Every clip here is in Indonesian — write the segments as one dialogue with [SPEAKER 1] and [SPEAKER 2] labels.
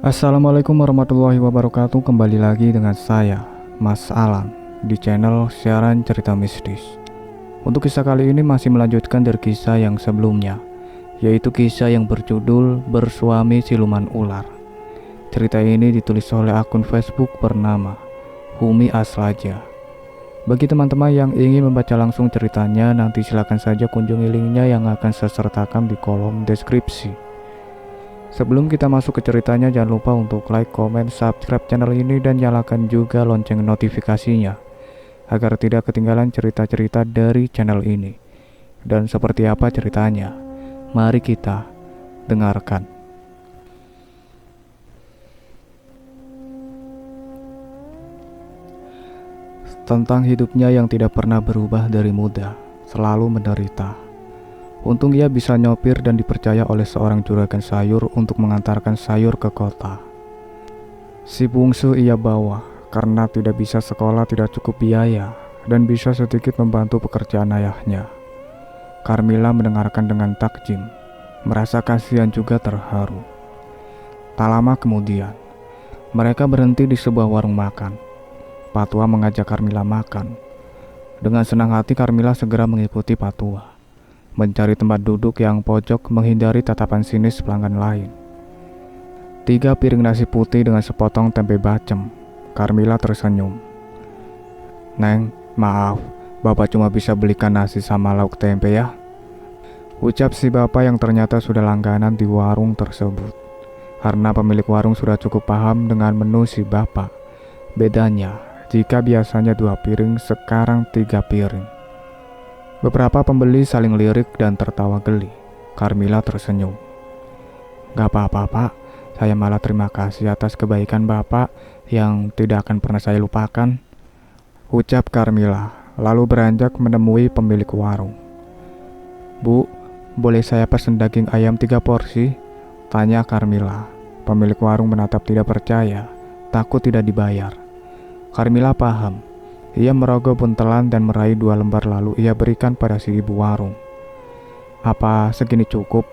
[SPEAKER 1] Assalamualaikum warahmatullahi wabarakatuh. Kembali lagi dengan saya, Mas Alan, di channel siaran cerita mistis. Untuk kisah kali ini masih melanjutkan dari kisah yang sebelumnya, yaitu kisah yang berjudul Bersuami Siluman Ular. Cerita ini ditulis oleh akun Facebook bernama Humi Aslaja. Bagi teman-teman yang ingin membaca langsung ceritanya, nanti silakan saja kunjungi linknya yang akan saya sertakan di kolom deskripsi. Sebelum kita masuk ke ceritanya, jangan lupa untuk like, comment, subscribe channel ini dan nyalakan juga lonceng notifikasinya agar tidak ketinggalan cerita-cerita dari channel ini. Dan seperti apa ceritanya? Mari kita dengarkan. Tentang hidupnya yang tidak pernah berubah dari muda, selalu menderita. Untung ia bisa nyopir dan dipercaya oleh seorang juragan sayur untuk mengantarkan sayur ke kota. Si bungsu ia bawa karena tidak bisa sekolah, tidak cukup biaya, dan bisa sedikit membantu pekerjaan ayahnya. Carmila mendengarkan dengan takjim, merasa kasihan juga terharu. Tak lama kemudian, mereka berhenti di sebuah warung makan. Patua mengajak Carmila makan. Dengan senang hati Carmila segera mengikuti Patua, mencari tempat duduk yang pojok menghindari tatapan sinis pelanggan lain. 3 piring nasi putih dengan sepotong tempe bacem. Carmila tersenyum. "Neng, maaf, Bapak cuma bisa belikan nasi sama lauk tempe ya," ucap si bapak yang ternyata sudah langganan di warung tersebut. Karena pemilik warung sudah cukup paham dengan menu si bapak. Bedanya, jika biasanya 2 piring, sekarang 3 piring. Beberapa pembeli saling lirik dan tertawa geli. Carmila tersenyum. "Gak apa-apa Pak, saya malah terima kasih atas kebaikan Bapak yang tidak akan pernah saya lupakan," ucap Carmila, lalu beranjak menemui pemilik warung. "Bu, boleh saya pesan daging ayam 3 porsi?" tanya Carmila. Pemilik warung menatap tidak percaya, takut tidak dibayar. Carmila paham. Ia merogoh buntelan dan meraih 2 lembar lalu ia berikan pada si ibu warung. "Apa segini cukup?"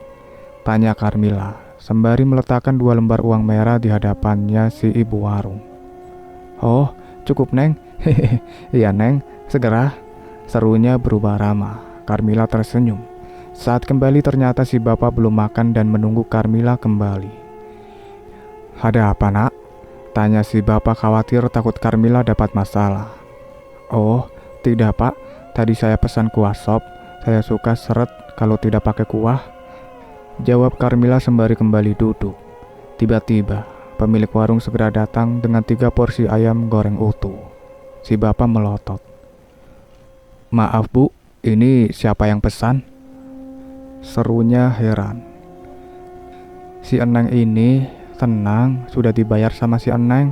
[SPEAKER 1] tanya Carmila, sembari meletakkan 2 lembar uang merah di hadapannya si ibu warung. "Oh, cukup Neng." "Hehehe, iya Neng, segera," serunya berubah ramah. Carmila tersenyum. Saat kembali ternyata si bapak belum makan dan menunggu Carmila kembali. "Ada apa nak?" tanya si bapak khawatir takut Carmila dapat masalah. "Oh, tidak Pak, tadi saya pesan kuah sop. Saya suka seret kalau tidak pakai kuah," jawab Carmila sembari kembali duduk. Tiba-tiba, pemilik warung segera datang dengan 3 porsi ayam goreng utuh. Si bapak melotot. "Maaf Bu, ini siapa yang pesan?" serunya heran. "Si Eneng ini." "Tenang, sudah dibayar sama si Eneng,"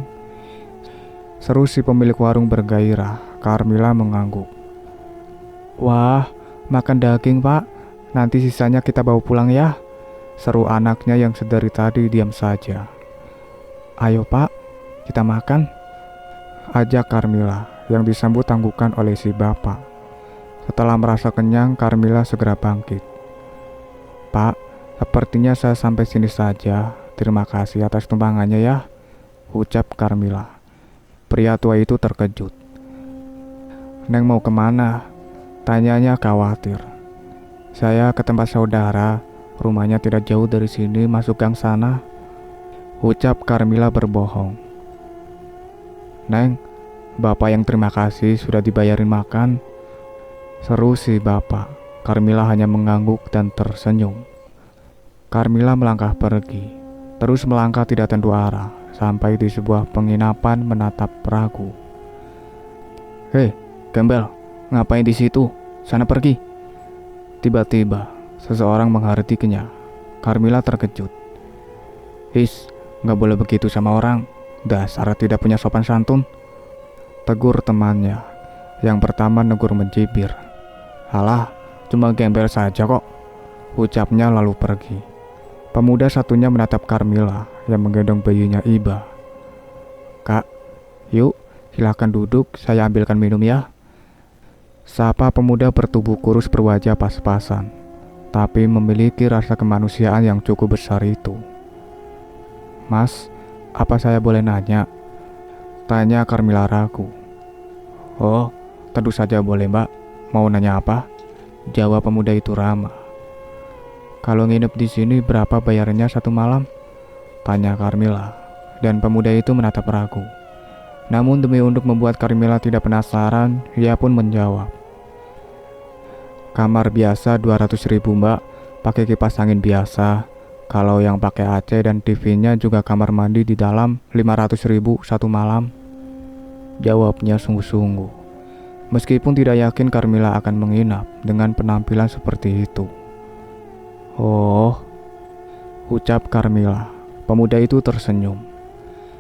[SPEAKER 1] seru si pemilik warung bergairah. Carmila mengangguk. "Wah, makan daging Pak, nanti sisanya kita bawa pulang ya," seru anaknya yang sedari tadi diam saja. "Ayo Pak, kita makan," ajak Carmila yang disambut tangguhkan oleh si bapak. Setelah merasa kenyang, Carmila segera bangkit. "Pak, sepertinya saya sampai sini saja. Terima kasih atas tumpangannya ya," ucap Carmila. Pria tua itu terkejut. "Neng mau kemana?" tanyanya khawatir. "Saya ke tempat saudara, rumahnya tidak jauh dari sini, masuk gang sana," ucap Carmila berbohong. "Neng, Bapak yang terima kasih sudah dibayarin makan," seru si bapak. Carmila hanya mengangguk dan tersenyum. Carmila melangkah pergi, terus melangkah tidak tentu arah, sampai di sebuah penginapan menatap ragu. "Hei, Gembel, ngapain di situ? Sana pergi!" Tiba-tiba, seseorang menghardikinya. Carmila terkejut. "His, gak boleh begitu sama orang. Dasar tidak punya sopan santun," tegur temannya. Yang pertama negur mencibir. "Alah, cuma gembel saja kok," ucapnya lalu pergi. Pemuda satunya menatap Carmila yang menggendong bayinya Iba. "Kak, yuk, silahkan duduk, saya ambilkan minum ya," sapa pemuda bertubuh kurus berwajah pas-pasan, tapi memiliki rasa kemanusiaan yang cukup besar itu. "Mas, Apa saya boleh nanya? Tanya Carmila ragu. Oh, tentu saja boleh mbak. Mau nanya apa? Jawab pemuda itu ramah. Kalau nginep di sini berapa bayarnya satu malam? Tanya Carmila. Dan pemuda itu menatap ragu. Namun demi untuk membuat Carmila tidak penasaran, ia pun menjawab. Kamar biasa 200.000 mbak, pakai kipas angin biasa. Kalau yang pakai AC dan TV-nya juga kamar mandi di dalam 500.000 satu malam. Jawabnya sungguh-sungguh. Meskipun tidak yakin Carmila akan menginap dengan penampilan seperti itu. Oh, ucap Carmila. Pemuda itu tersenyum.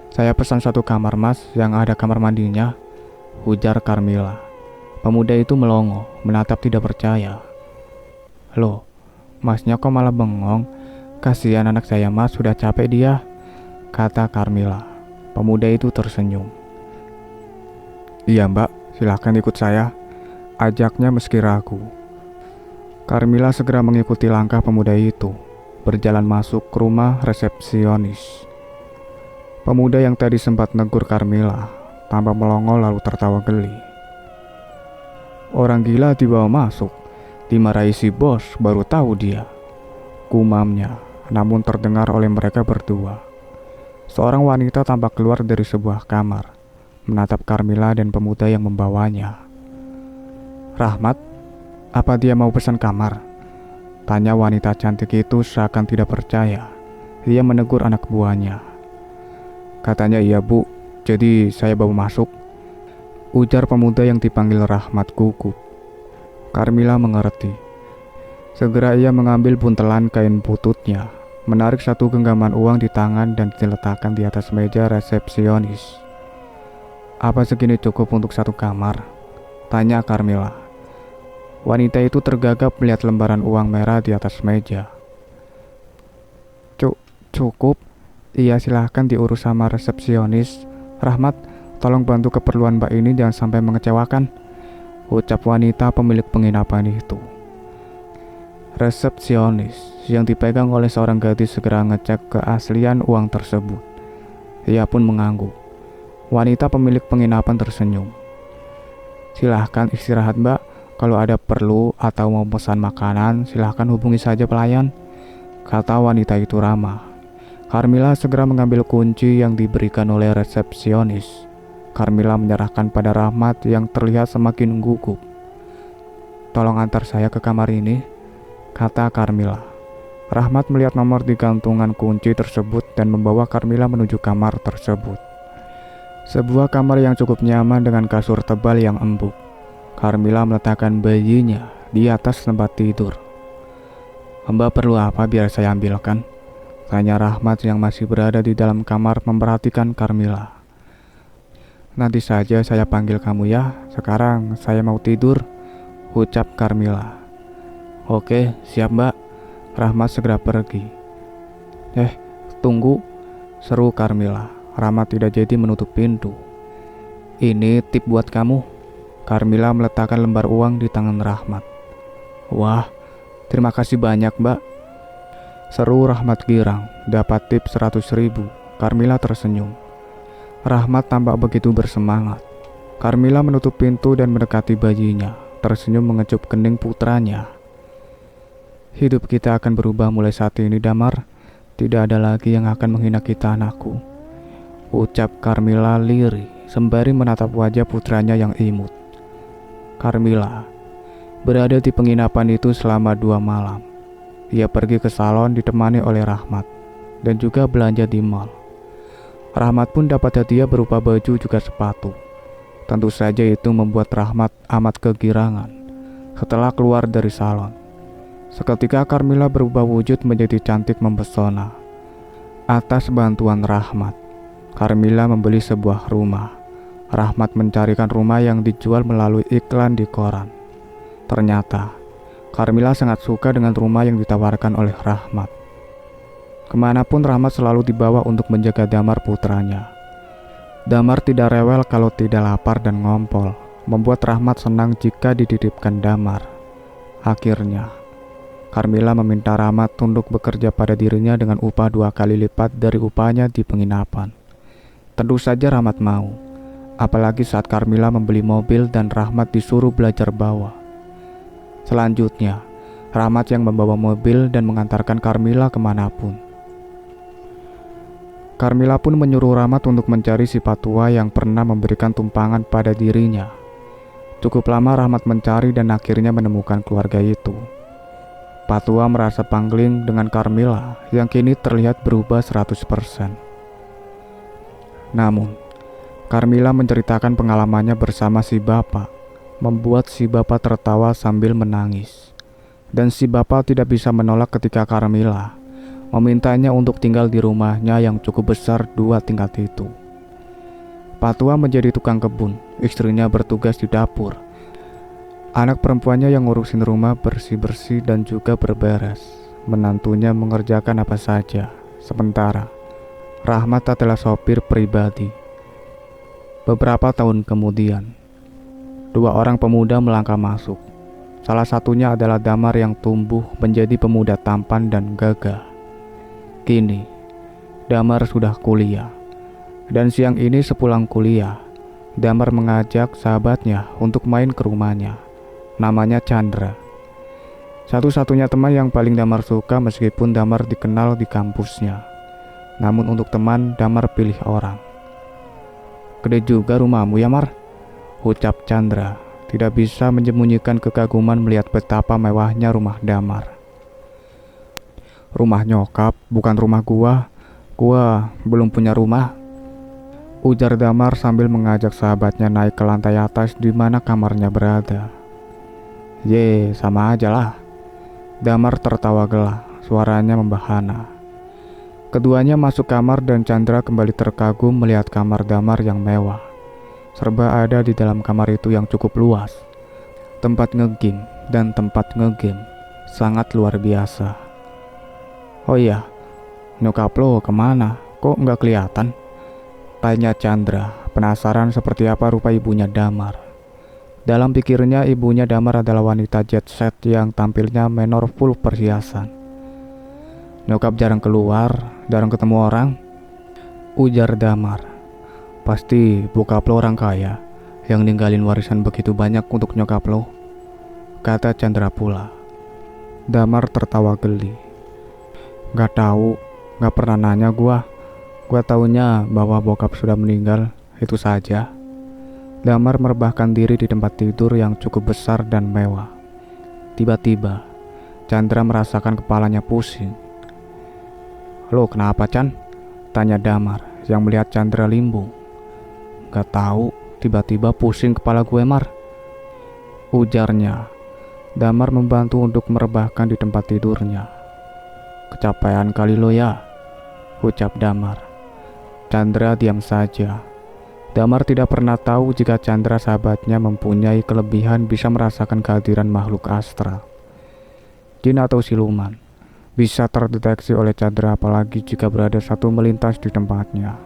[SPEAKER 1] Saya pesan satu kamar mas yang ada kamar mandinya, ujar Carmila. Pemuda itu melongo, menatap tidak percaya. Loh, masnya kok malah bengong? Kasihan anak saya mas, sudah capek dia, kata Carmila. Pemuda itu tersenyum. Iya mbak, silahkan ikut saya, ajaknya meski ragu. Carmila segera mengikuti langkah pemuda itu, berjalan masuk ke rumah resepsionis. Pemuda yang tadi sempat negur Carmila tampak melongo lalu tertawa geli. Orang gila dibawa masuk, dimarahi si bos, baru tahu dia, gumamnya, namun terdengar oleh mereka berdua. Seorang wanita tampak keluar dari sebuah kamar, menatap Carmila dan pemuda yang membawanya. Rahmat, apa dia mau pesan kamar? Tanya wanita cantik itu seakan tidak percaya. Dia menegur anak buahnya. Katanya iya bu, jadi saya bawa masuk, ujar pemuda yang dipanggil Rahmat gugup. Carmila mengerti. Segera ia mengambil buntelan kain bututnya, menarik satu genggaman uang di tangan dan diletakkan di atas meja resepsionis. Apa segini cukup untuk satu kamar? Tanya Carmila. Wanita itu tergagap melihat lembaran uang merah di atas meja. Cukup? Iya, silahkan diurus sama resepsionis. Rahmat, tolong bantu keperluan mbak ini jangan sampai mengecewakan, ucap wanita pemilik penginapan itu. Resepsionis yang dipegang oleh seorang gadis segera ngecek keaslian uang tersebut. Ia pun mengangguk. Wanita pemilik penginapan tersenyum. Silahkan istirahat mbak, kalau ada perlu atau mau pesan makanan silahkan hubungi saja pelayan, kata wanita itu ramah. Carmila segera mengambil kunci yang diberikan oleh resepsionis. Carmila menyerahkan pada Rahmat yang terlihat semakin gugup. Tolong antar saya ke kamar ini, kata Carmila. Rahmat melihat nomor di gantungan kunci tersebut dan membawa Carmila menuju kamar tersebut. Sebuah kamar yang cukup nyaman dengan kasur tebal yang empuk. Carmila meletakkan bayinya di atas tempat tidur. Mbak perlu apa biar saya ambilkan? Tanya Rahmat yang masih berada di dalam kamar memperhatikan Carmila. Nanti saja saya panggil kamu ya, sekarang saya mau tidur, ucap Carmila. Oke, siap mbak. Rahmat segera pergi. Tunggu, seru Carmila. Rahmat tidak jadi menutup pintu. Ini tip buat kamu. Carmila meletakkan lembar uang di tangan Rahmat. Wah, terima kasih banyak mbak, seru Rahmat girang. Dapat tip 100.000. Carmila tersenyum. Rahmat tampak begitu bersemangat. Carmila menutup pintu dan mendekati bayinya, tersenyum mengecup kening putranya. Hidup kita akan berubah mulai saat ini, Damar. Tidak ada lagi yang akan menghina kita, anakku, ucap Carmila lirih sembari menatap wajah putranya yang imut. Carmila berada di penginapan itu selama 2 malam. Ia pergi ke salon ditemani oleh Rahmat dan juga belanja di mall. Rahmat pun dapat hadiah berupa baju juga sepatu. Tentu saja itu membuat Rahmat amat kegirangan. Setelah keluar dari salon, seketika Carmila berubah wujud menjadi cantik mempesona. Atas bantuan Rahmat, Carmila membeli sebuah rumah. Rahmat mencarikan rumah yang dijual melalui iklan di koran. Ternyata Carmila sangat suka dengan rumah yang ditawarkan oleh Rahmat. Kemanapun Rahmat selalu dibawa untuk menjaga Damar putranya. Damar tidak rewel kalau tidak lapar dan ngompol, membuat Rahmat senang jika dititipkan Damar. Akhirnya, Carmila meminta Rahmat tunduk bekerja pada dirinya dengan upah 2 kali lipat dari upahnya di penginapan. Tentu saja Rahmat mau. Apalagi saat Carmilla membeli mobil dan Rahmat disuruh belajar bawa. Selanjutnya, Rahmat yang membawa mobil dan mengantarkan Carmilla kemanapun. Carmilla pun menyuruh Rahmat untuk mencari si Patua yang pernah memberikan tumpangan pada dirinya. Cukup lama Rahmat mencari dan akhirnya menemukan keluarga itu. Patua merasa pangling dengan Carmilla yang kini terlihat berubah 100%. Namun, Carmilla menceritakan pengalamannya bersama si bapak, membuat si bapak tertawa sambil menangis. Dan si bapak tidak bisa menolak ketika Carmilla memintanya untuk tinggal di rumahnya yang cukup besar 2 tingkat itu. Patua menjadi tukang kebun, istrinya bertugas di dapur. Anak perempuannya yang ngurusin rumah bersih-bersih dan juga berberes. Menantunya mengerjakan apa saja. Sementara Rahmat adalah sopir pribadi. Beberapa tahun kemudian, 2 orang pemuda melangkah masuk. Salah satunya adalah Damar yang tumbuh menjadi pemuda tampan dan gagah. Kini, Damar sudah kuliah. Dan siang ini sepulang kuliah, Damar mengajak sahabatnya untuk main ke rumahnya. Namanya Chandra. Satu-satunya teman yang paling Damar suka meskipun Damar dikenal di kampusnya. Namun untuk teman, Damar pilih orang. "Gede juga rumahmu ya, Mar?" ucap Chandra, tidak bisa menyembunyikan kekaguman melihat betapa mewahnya rumah Damar. "Rumah nyokap, bukan rumah gua. Gua belum punya rumah," ujar Damar sambil mengajak sahabatnya naik ke lantai atas di mana kamarnya berada. "Ye, sama aja lah." Damar tertawa gela, suaranya membahana. Keduanya masuk kamar dan Chandra kembali terkagum melihat kamar Damar yang mewah. Serba ada di dalam kamar itu yang cukup luas. Tempat ngegame dan tempat ngegame sangat luar biasa. "Oh iya, nyokap lo kemana? Kok nggak kelihatan?" tanya Chandra, penasaran seperti apa rupa ibunya Damar. Dalam pikirnya ibunya Damar adalah wanita jet set yang tampilnya menor full perhiasan. "Nyokap jarang keluar, jarang ketemu orang," ujar Damar. "Pasti bokap lo orang kaya yang ninggalin warisan begitu banyak untuk nyokap lo," kata Chandra pula. Damar tertawa geli. "Gak tahu, gak pernah nanya gua. Gua taunya bahwa bokap sudah meninggal, itu saja." Damar merebahkan diri di tempat tidur yang cukup besar dan mewah. Tiba-tiba, Chandra merasakan kepalanya pusing. "Lo kenapa, Chan?" tanya Damar yang melihat Chandra limbung. "Gak tahu, tiba-tiba pusing kepala gue, Mar," ujarnya. Damar membantu untuk merebahkan di tempat tidurnya. "Kecapean kali lo ya," ucap Damar. Chandra diam saja. Damar tidak pernah tahu jika Chandra sahabatnya mempunyai kelebihan bisa merasakan kehadiran makhluk astral. Jin atau siluman bisa terdeteksi oleh Chandra apalagi jika berada satu melintas di tempatnya.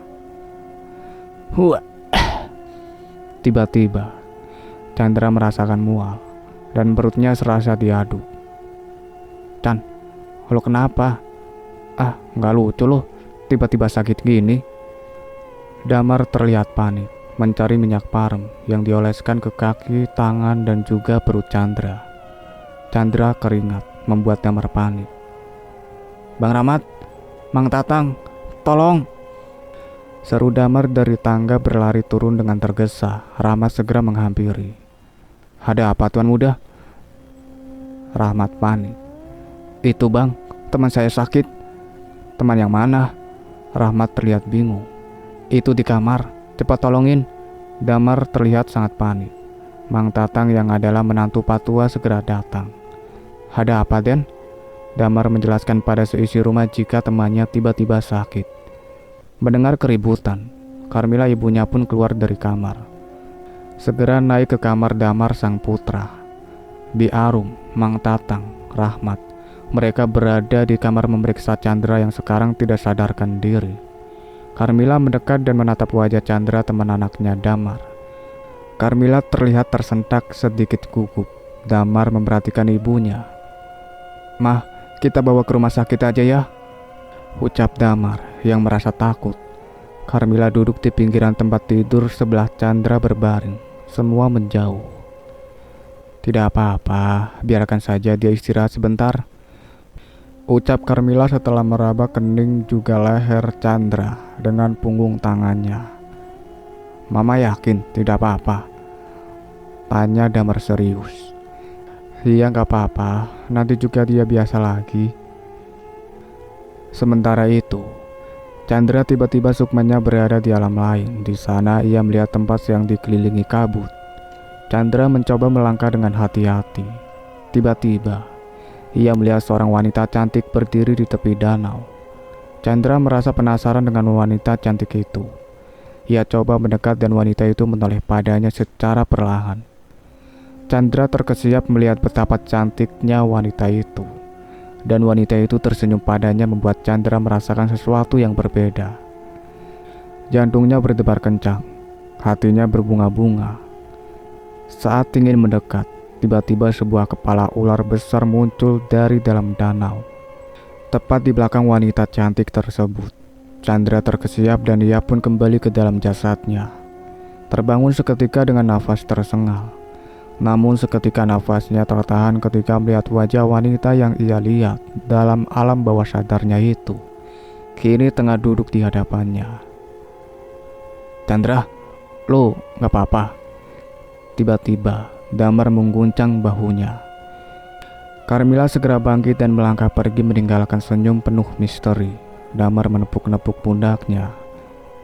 [SPEAKER 1] Tiba-tiba, Chandra merasakan mual dan perutnya serasa diaduk. "Chan, lo kenapa?" "Ah, nggak lucu loh, tiba-tiba sakit gini." Damar terlihat panik, mencari minyak parem yang dioleskan ke kaki, tangan, dan juga perut Chandra. Chandra keringat, membuat Damar panik. "Bang Rahmat, Mang Tatang, tolong!" seru Damar dari tangga berlari turun dengan tergesa. Rahmat segera menghampiri. "Ada apa tuan muda?" Rahmat panik. "Itu bang, teman saya sakit." "Teman yang mana?" Rahmat terlihat bingung. "Itu di kamar, cepat tolongin." Damar terlihat sangat panik. Mang Tatang yang adalah menantu Patua segera datang. "Ada apa, Den?" Damar menjelaskan pada seisi rumah jika temannya tiba-tiba sakit. Mendengar keributan, Carmilla ibunya pun keluar dari kamar. Segera naik ke kamar Damar sang putra. Bi Arum, Mang Tatang, Rahmat, mereka berada di kamar memeriksa Chandra yang sekarang tidak sadarkan diri. Carmilla mendekat dan menatap wajah Chandra teman anaknya Damar. Carmilla terlihat tersentak sedikit gugup. Damar memperhatikan ibunya. "Mah, kita bawa ke rumah sakit aja ya," ucap Damar yang merasa takut. Carmila duduk di pinggiran tempat tidur sebelah Chandra berbaring. Semua menjauh. Tidak apa-apa, biarkan saja dia istirahat sebentar, ucap Carmila setelah meraba kening juga leher Chandra dengan punggung tangannya. Mama yakin tidak apa-apa? Tanya Damar serius. Iya gak apa-apa, nanti juga dia biasa lagi. Sementara itu, Chandra tiba-tiba sukmanya berada di alam lain. Di sana ia melihat tempat yang dikelilingi kabut. Chandra mencoba melangkah dengan hati-hati. Tiba-tiba, ia melihat seorang wanita cantik berdiri di tepi danau. Chandra merasa penasaran dengan wanita cantik itu. Ia coba mendekat dan wanita itu menoleh padanya secara perlahan. Chandra terkesiap melihat betapa cantiknya wanita itu. Dan wanita itu tersenyum padanya membuat Chandra merasakan sesuatu yang berbeda. Jantungnya berdebar kencang, hatinya berbunga-bunga. Saat ingin mendekat, tiba-tiba sebuah kepala ular besar muncul dari dalam danau. Tepat di belakang wanita cantik tersebut, Chandra terkesiap dan ia pun kembali ke dalam jasadnya. Terbangun seketika dengan nafas tersengal. Namun seketika nafasnya tertahan ketika melihat wajah wanita yang ia lihat dalam alam bawah sadarnya itu. Kini tengah duduk di hadapannya. Chandra, lo gak apa-apa? Tiba-tiba Damar mengguncang bahunya. Carmila segera bangkit dan melangkah pergi meninggalkan senyum penuh misteri. Damar menepuk-nepuk pundaknya.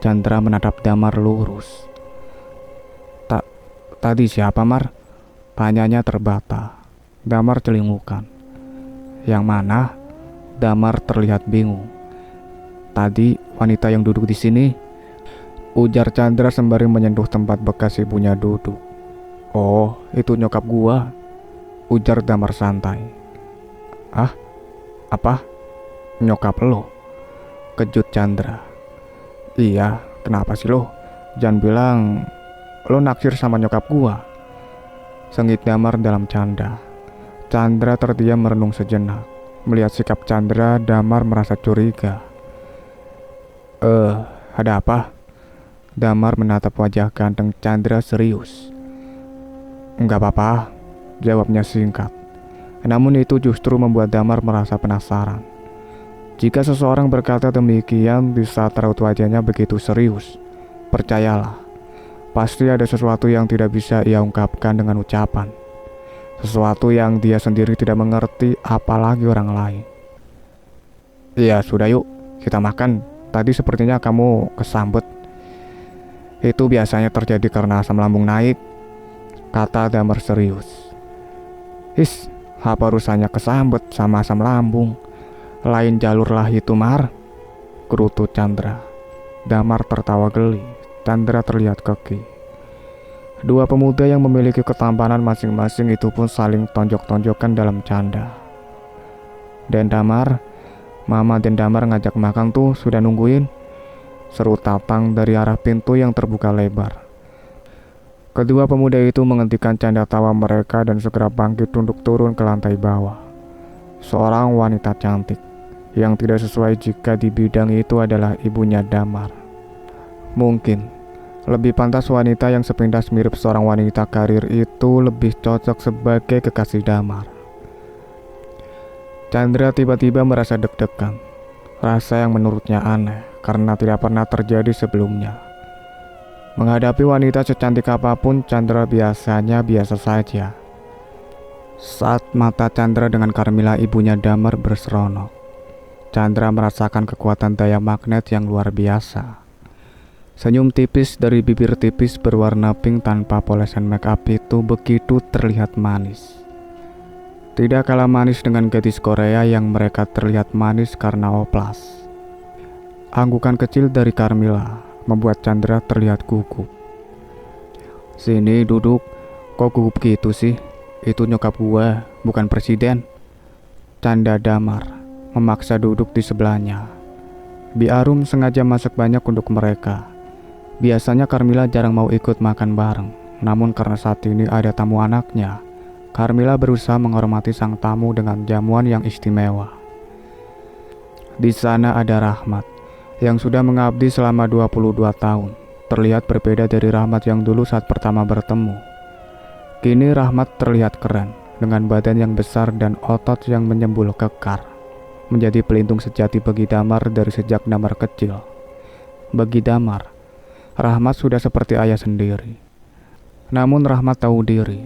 [SPEAKER 1] Chandra menatap Damar lurus. Tadi siapa, Mar? Tanyanya terbata. Damar celingukan. Yang mana? Damar terlihat bingung. Tadi wanita yang duduk di sini, ujar Chandra sembari menyentuh tempat bekas ibunya duduk. Oh, itu nyokap gua, ujar Damar santai. Ah, apa? Nyokap lo? Kejut Chandra. Iya, kenapa sih lo? Jangan bilang lo naksir sama nyokap gua, sengit Damar dalam canda. Chandra terdiam merenung sejenak. Melihat sikap Chandra, Damar merasa curiga. Ada apa? Damar menatap wajah ganteng Chandra serius. Enggak apa-apa, jawabnya singkat. Namun itu justru membuat Damar merasa penasaran. Jika seseorang berkata demikian di saat raut wajahnya begitu serius, percayalah, pasti ada sesuatu yang tidak bisa ia ungkapkan dengan ucapan. Sesuatu yang dia sendiri tidak mengerti, apalagi orang lain. Ya sudah yuk, kita makan. Tadi sepertinya kamu kesambet. Itu biasanya terjadi karena asam lambung naik, kata Damar serius. Apa urusannya kesambet sama asam lambung? Lain jalur lah itu, Mar, gerutu Chandra. Damar tertawa geli. Chandra terlihat keki. Dua pemuda yang memiliki ketampanan masing-masing itu pun saling tonjok-tonjokan dalam canda. Dan Damar, Mama dan Damar ngajak makan tuh, sudah nungguin, seru Tatang dari arah pintu yang terbuka lebar. Kedua pemuda itu menghentikan canda tawa mereka dan segera bangkit tunduk turun ke lantai bawah. Seorang wanita cantik yang tidak sesuai jika di bidang itu adalah ibunya Damar. Mungkin lebih pantas wanita yang sepintas mirip seorang wanita karir itu lebih cocok sebagai kekasih Damar. Chandra tiba-tiba merasa deg-degan, rasa yang menurutnya aneh karena tidak pernah terjadi sebelumnya. Menghadapi wanita secantik apapun, Chandra biasanya biasa saja. Saat mata Chandra dengan Carmila ibunya Damar berseronok, Chandra merasakan kekuatan daya magnet yang luar biasa. Senyum tipis dari bibir tipis berwarna pink tanpa polesan make up itu begitu terlihat manis. Tidak kalah manis dengan gadis Korea yang mereka terlihat manis karena oplas. Anggukan kecil dari Carmila membuat Chandra terlihat gugup. Sini duduk, kok gugup gitu sih? Itu nyokap gua, bukan presiden, canda Damar, memaksa duduk di sebelahnya. Bi Arum sengaja masak banyak untuk mereka. Biasanya Carmila jarang mau ikut makan bareng, namun karena saat ini ada tamu anaknya, Carmila berusaha menghormati sang tamu dengan jamuan yang istimewa. Di sana ada Rahmat, yang sudah mengabdi selama 22 tahun, terlihat berbeda dari Rahmat yang dulu saat pertama bertemu. Kini Rahmat terlihat keren, dengan badan yang besar dan otot yang menyembul kekar, menjadi pelindung sejati bagi Damar dari sejak Damar kecil. Bagi Damar, Rahmat sudah seperti ayah sendiri. Namun Rahmat tahu diri,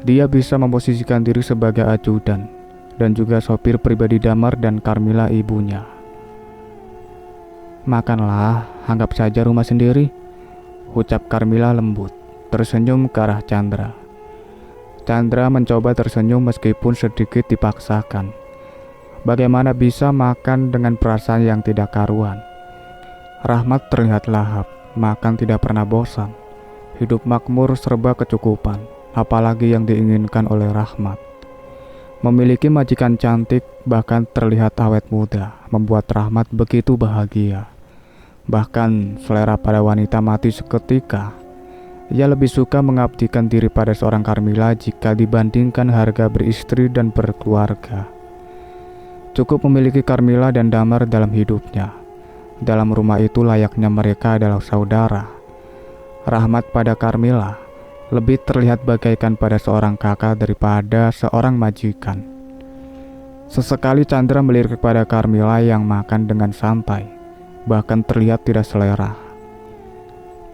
[SPEAKER 1] dia bisa memposisikan diri sebagai ajudan dan juga sopir pribadi Damar dan Carmilla ibunya. "Makanlah, anggap saja rumah sendiri," ucap Carmilla lembut, tersenyum ke arah Chandra. Chandra mencoba tersenyum meskipun sedikit dipaksakan. Bagaimana bisa makan dengan perasaan yang tidak karuan? Rahmat terlihat lahap, makan tidak pernah bosan. Hidup makmur serba kecukupan, apalagi yang diinginkan oleh Rahmat. Memiliki majikan cantik, bahkan terlihat awet muda, membuat Rahmat begitu bahagia. Bahkan selera pada wanita mati seketika. Ia lebih suka mengabdikan diri pada seorang Carmilla jika dibandingkan harga beristri dan berkeluarga. Cukup memiliki Carmilla dan Damar dalam hidupnya. Dalam rumah itu layaknya mereka adalah saudara. Rahmat pada Carmilla lebih terlihat bagaikan pada seorang kakak daripada seorang majikan. Sesekali Chandra melirik kepada Carmilla yang makan dengan santai, bahkan terlihat tidak selera.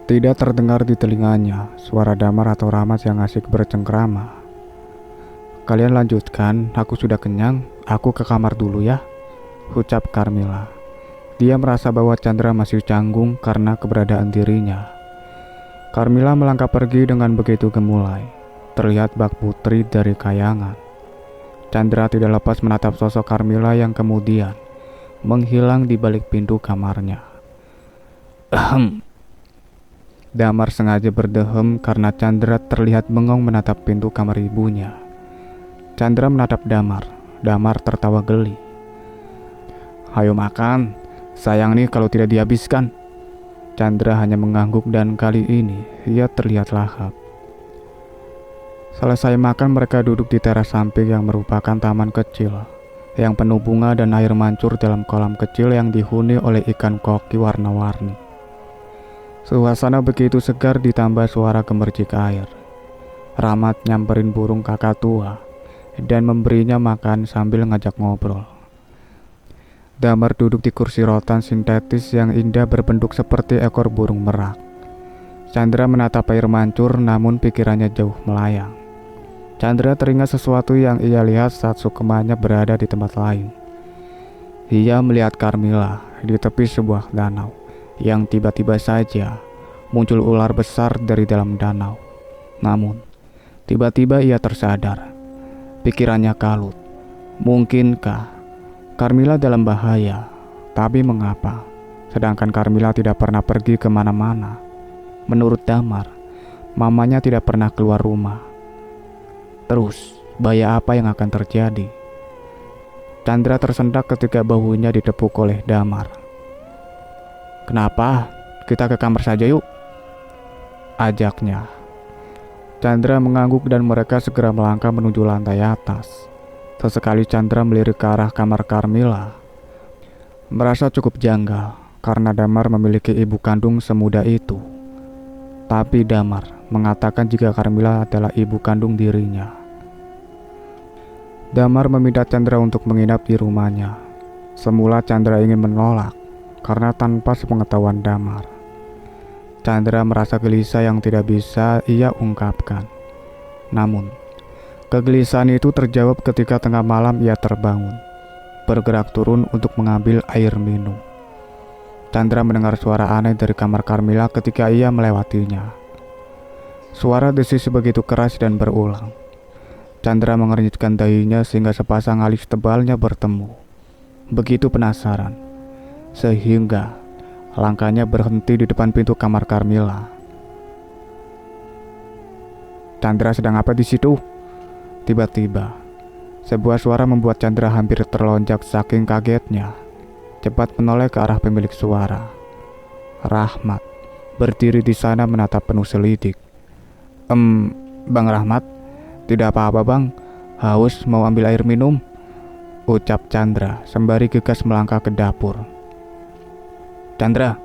[SPEAKER 1] Tidak terdengar di telinganya suara Damar atau Rahmat yang asik bercengkrama. "Kalian lanjutkan, aku sudah kenyang, aku ke kamar dulu ya," ucap Carmilla. Dia merasa bahwa Chandra masih canggung karena keberadaan dirinya. Carmilla melangkah pergi dengan begitu gemulai, terlihat bak putri dari kayangan. Chandra tidak lepas menatap sosok Carmilla yang kemudian menghilang di balik pintu kamarnya. Damar sengaja berdehem karena Chandra terlihat bengong menatap pintu kamar ibunya. Chandra menatap Damar. Damar tertawa geli. "Ayo makan. Sayang nih kalau tidak dihabiskan." Chandra hanya mengangguk dan kali ini ia terlihat lahap. Selesai makan, mereka duduk di teras samping yang merupakan taman kecil yang penuh bunga dan air mancur dalam kolam kecil yang dihuni oleh ikan koki warna-warni. Suasana begitu segar ditambah suara gemercik air. Rahmat nyamperin burung kakak tua dan memberinya makan sambil ngajak ngobrol. Damar duduk di kursi rotan sintetis yang indah berbentuk seperti ekor burung merak. Chandra menatap air mancur namun pikirannya jauh melayang. Chandra teringat sesuatu yang ia lihat saat Sukmanya berada di tempat lain. Ia melihat Carmilla di tepi sebuah danau yang tiba-tiba saja muncul ular besar dari dalam danau. Namun, tiba-tiba ia tersadar. Pikirannya kalut. Mungkinkah Carmilla dalam bahaya? Tapi mengapa? Sedangkan Carmilla tidak pernah pergi kemana-mana. Menurut Damar, mamanya tidak pernah keluar rumah. Terus, bahaya apa yang akan terjadi? Chandra tersentak ketika bahunya ditepuk oleh Damar. "Kenapa? Kita ke kamar saja yuk," ajaknya. Chandra mengangguk dan mereka segera melangkah menuju lantai atas. Sesekali Chandra melirik ke arah kamar Carmilla. Merasa cukup janggal karena Damar memiliki ibu kandung semuda itu. Tapi Damar mengatakan jika Carmilla adalah ibu kandung dirinya. Damar meminta Chandra untuk menginap di rumahnya. Semula Chandra ingin menolak karena tanpa sepengetahuan Damar. Chandra merasa gelisah yang tidak bisa ia ungkapkan. Namun, kegelisahan itu terjawab ketika tengah malam ia terbangun, bergerak turun untuk mengambil air minum. Chandra mendengar suara aneh dari kamar Carmilla ketika ia melewatinya. Suara desis begitu keras dan berulang. Chandra mengernyitkan dahinya sehingga sepasang alis tebalnya bertemu. Begitu penasaran, sehingga langkahnya berhenti di depan pintu kamar Carmilla. "Chandra sedang apa di situ?" Tiba-tiba, sebuah suara membuat Chandra hampir terlonjak saking kagetnya. Cepat menoleh ke arah pemilik suara. Rahmat berdiri di sana menatap penuh selidik. Bang Rahmat, tidak apa-apa bang, haus mau ambil air minum," ucap Chandra sembari gegas melangkah ke dapur. Chandra,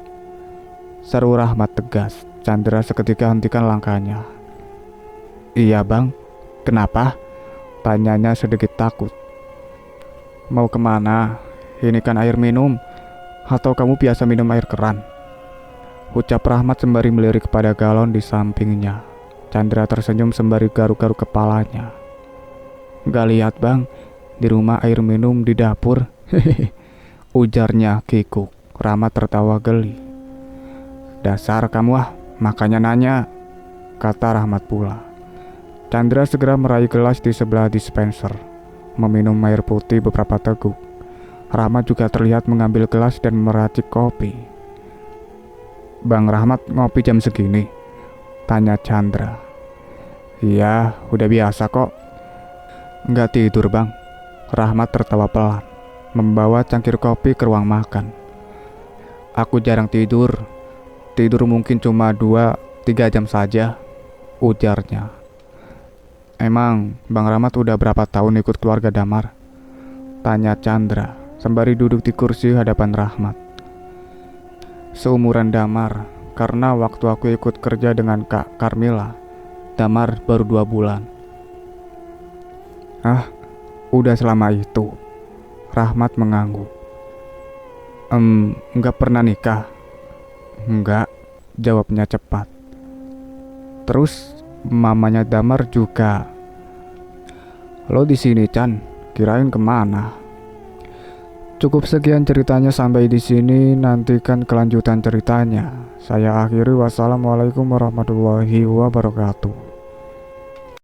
[SPEAKER 1] seru Rahmat tegas. Chandra seketika hentikan langkahnya. Iya bang, kenapa? Tanyanya sedikit takut. Mau kemana? Ini kan air minum. Atau kamu biasa minum air keran? Ucap Rahmat sembari melirik kepada galon di sampingnya. Chandra tersenyum sembari garuk-garuk kepalanya. Gak lihat bang, di rumah air minum di dapur. Hehehe, ujarnya kikuk. Rahmat tertawa geli. Dasar kamu makanya nanya, kata Rahmat pula. Chandra segera meraih gelas di sebelah dispenser, meminum air putih beberapa teguk. Rahmat juga terlihat mengambil gelas dan meracik kopi. Bang Rahmat ngopi jam segini? Tanya Chandra. Iya, udah biasa kok. Nggak tidur bang. Rahmat tertawa pelan, membawa cangkir kopi ke ruang makan. Aku jarang tidur. Tidur mungkin cuma 2-3 jam saja, ujarnya. Emang Bang Rahmat udah berapa tahun ikut keluarga Damar? Tanya Chandra sembari duduk di kursi hadapan Rahmat. Seumuran Damar, karena waktu aku ikut kerja dengan Kak Carmila, Damar baru 2 bulan. Udah selama itu? Rahmat mengangguk. Enggak pernah nikah? Enggak, jawabnya cepat. Terus mamanya Damar juga. Lo di sini Chan, kirain kemana? Cukup sekian ceritanya sampai di sini. Nantikan kelanjutan ceritanya. Saya akhiri, wassalamualaikum warahmatullahi wabarakatuh.